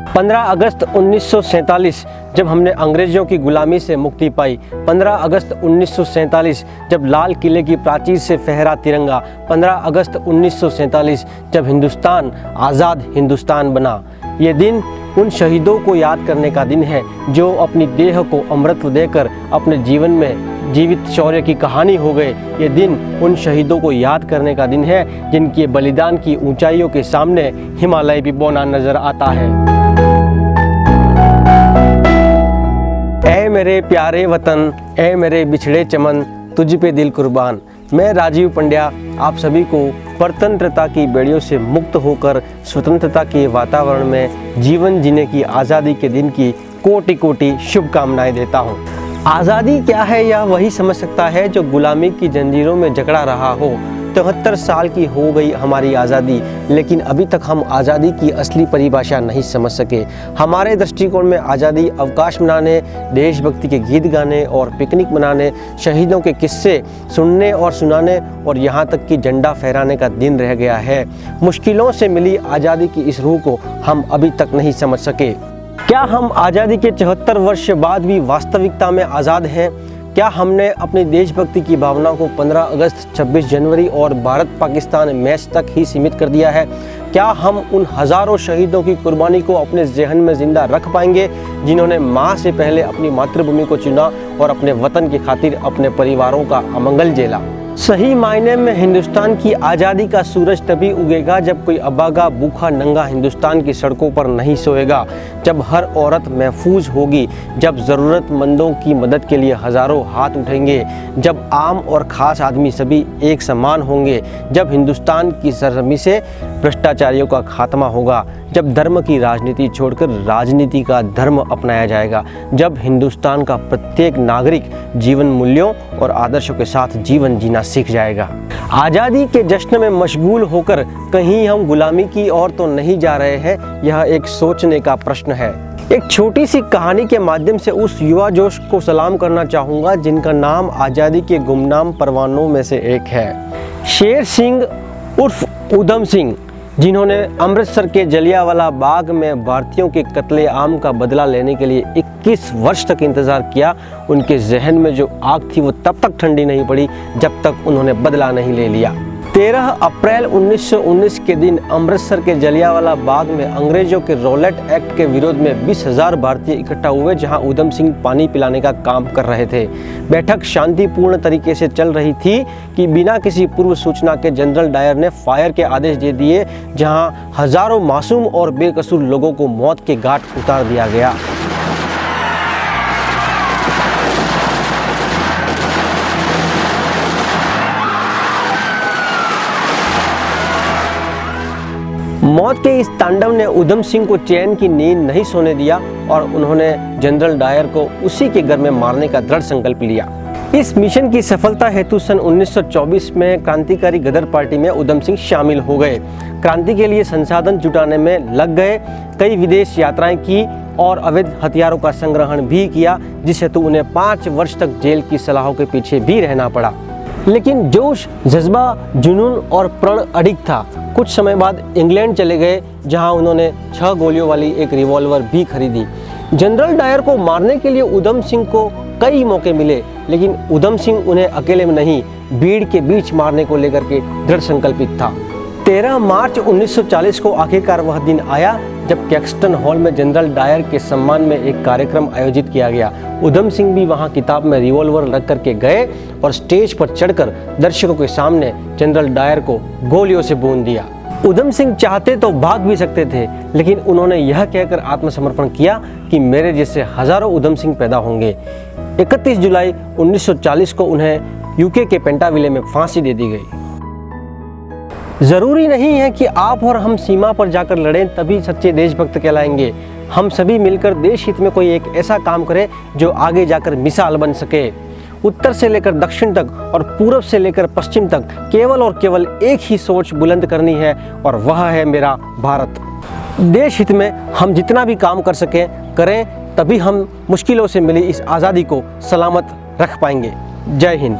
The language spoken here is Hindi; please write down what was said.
15 अगस्त 1947 जब हमने अंग्रेज़ों की गुलामी से मुक्ति पाई, 15 अगस्त 1947 जब लाल किले की प्राचीर से फहरा तिरंगा, 15 अगस्त 1947 जब हिंदुस्तान आज़ाद हिंदुस्तान बना। ये दिन उन शहीदों को याद करने का दिन है जो अपनी देह को अमृतत्व देकर अपने जीवन में जीवित शौर्य की कहानी हो गए। ये दिन उन शहीदों को याद करने का दिन है जिनके बलिदान की ऊंचाइयों के सामने हिमालय भी बौना नजर आता है। ऐ मेरे प्यारे वतन, ऐ मेरे बिछड़े चमन, तुझ पे दिल कुर्बान। मैं राजीव पंड्या आप सभी को परतंत्रता की बेड़ियों से मुक्त होकर स्वतंत्रता के वातावरण में जीवन जीने की आज़ादी के दिन की कोटि कोटि शुभकामनाएं देता हूं। आज़ादी क्या है यह वही समझ सकता है जो गुलामी की जंजीरों में जकड़ा रहा हो। 73 साल की हो गई हमारी आज़ादी, लेकिन अभी तक हम आज़ादी की असली परिभाषा नहीं समझ सके। हमारे दृष्टिकोण में आज़ादी अवकाश मनाने, देशभक्ति के गीत गाने और पिकनिक मनाने, शहीदों के किस्से सुनने और सुनाने और यहाँ तक कि झंडा फहराने का दिन रह गया है। मुश्किलों से मिली आज़ादी की इस रूह को हम अभी तक नहीं समझ सके। क्या हम आज़ादी के 74 वर्ष बाद भी वास्तविकता में आज़ाद हैं? क्या हमने अपनी देशभक्ति की भावना को 15 अगस्त, 26 जनवरी और भारत पाकिस्तान मैच तक ही सीमित कर दिया है? क्या हम उन हज़ारों शहीदों की कुर्बानी को अपने ज़हन में ज़िंदा रख पाएंगे जिन्होंने माँ से पहले अपनी मातृभूमि को चुना और अपने वतन की खातिर अपने परिवारों का अमंगल झेला? सही मायने में हिंदुस्तान की आज़ादी का सूरज तभी उगेगा जब कोई अभागा भूखा नंगा हिंदुस्तान की सड़कों पर नहीं सोएगा, जब हर औरत महफूज होगी, जब ज़रूरतमंदों की मदद के लिए हज़ारों हाथ उठेंगे, जब आम और ख़ास आदमी सभी एक समान होंगे, जब हिंदुस्तान की सरजमी से भ्रष्टाचारियों का खात्मा होगा, जब धर्म की राजनीति छोड़कर राजनीति का धर्म अपनाया जाएगा, जब हिंदुस्तान का प्रत्येक नागरिक जीवन मूल्यों और आदर्शों के साथ जीवन जीना सीख जाएगा। आज़ादी के जश्न में मशगूल होकर कहीं हम गुलामी की ओर तो नहीं जा रहे हैं, यह एक सोचने का प्रश्न है। एक छोटी सी कहानी के माध्यम से उस युवा जोश को सलाम करना चाहूँगा जिनका नाम आज़ादी के गुमनाम परवानों में से एक है। शेर सिंह उर्फ उधम सिंह, जिन्होंने अमृतसर के जलियांवाला बाग में भारतीयों के कत्ले-आम का बदला लेने के लिए 21 वर्ष तक इंतज़ार किया। उनके जहन में जो आग थी वो तब तक ठंडी नहीं पड़ी जब तक उन्होंने बदला नहीं ले लिया। 13 अप्रैल 1919 के दिन अमृतसर के जलियांवाला बाग में अंग्रेजों के रॉलेट एक्ट के विरोध में 20,000 भारतीय इकट्ठा हुए, जहां उधम सिंह पानी पिलाने का काम कर रहे थे। बैठक शांतिपूर्ण तरीके से चल रही थी कि बिना किसी पूर्व सूचना के जनरल डायर ने फायर के आदेश दे दिए, जहां हजारों मासूम और बेकसूर लोगों को मौत के घाट उतार दिया गया। मौत के इस तांडव ने उधम सिंह को चैन की नींद नहीं सोने दिया और उन्होंने जनरल डायर को उसी के घर में मारने का दृढ़ संकल्प लिया। इस मिशन की सफलता हेतु सन 1924 में क्रांतिकारी गदर पार्टी में उधम सिंह शामिल हो गए। क्रांति के लिए संसाधन जुटाने में लग गए, कई विदेश यात्राएं की और अवैध हथियारों का संग्रहण भी किया, जिस हेतु उन्हें 5 वर्ष तक जेल की सलाहों के पीछे भी रहना पड़ा। लेकिन जोश, जज्बा, जुनून और प्रण अडिग था। कुछ समय बाद इंग्लैंड चले गए, जहां उन्होंने 6 गोलियों वाली एक रिवॉल्वर भी खरीदी। जनरल डायर को मारने के लिए उधम सिंह को कई मौके मिले, लेकिन उधम सिंह उन्हें अकेले में नहीं, भीड़ के बीच मारने को लेकर के दृढ़ संकल्पित था। 13 मार्च 1940 को आखिरकार वह दिन आया जब कैक्सटन हॉल में जनरल डायर के सम्मान में एक कार्यक्रम आयोजित किया गया। उधम सिंह भी वहां किताब में रिवॉल्वर रख करके गए और स्टेज पर चढ़कर दर्शकों के सामने जनरल डायर को गोलियों से भून दिया। उधम सिंह चाहते तो भाग भी सकते थे, लेकिन उन्होंने यह कहकर आत्मसमर्पण किया कि मेरे जैसे हजारों उधम सिंह पैदा होंगे। 31 जुलाई 1940 को उन्हें यूके के पेंटाविले में फांसी दे दी गई। जरूरी नहीं है कि आप और हम सीमा पर जाकर लड़ें तभी सच्चे देशभक्त कहलाएंगे। हम सभी मिलकर देश हित में कोई एक ऐसा काम करें जो आगे जाकर मिसाल बन सके। उत्तर से लेकर दक्षिण तक और पूरब से लेकर पश्चिम तक केवल और केवल एक ही सोच बुलंद करनी है, और वह है मेरा भारत। देश हित में हम जितना भी काम कर सकें करें, तभी हम मुश्किलों से मिली इस आज़ादी को सलामत रख पाएंगे। जय हिंद।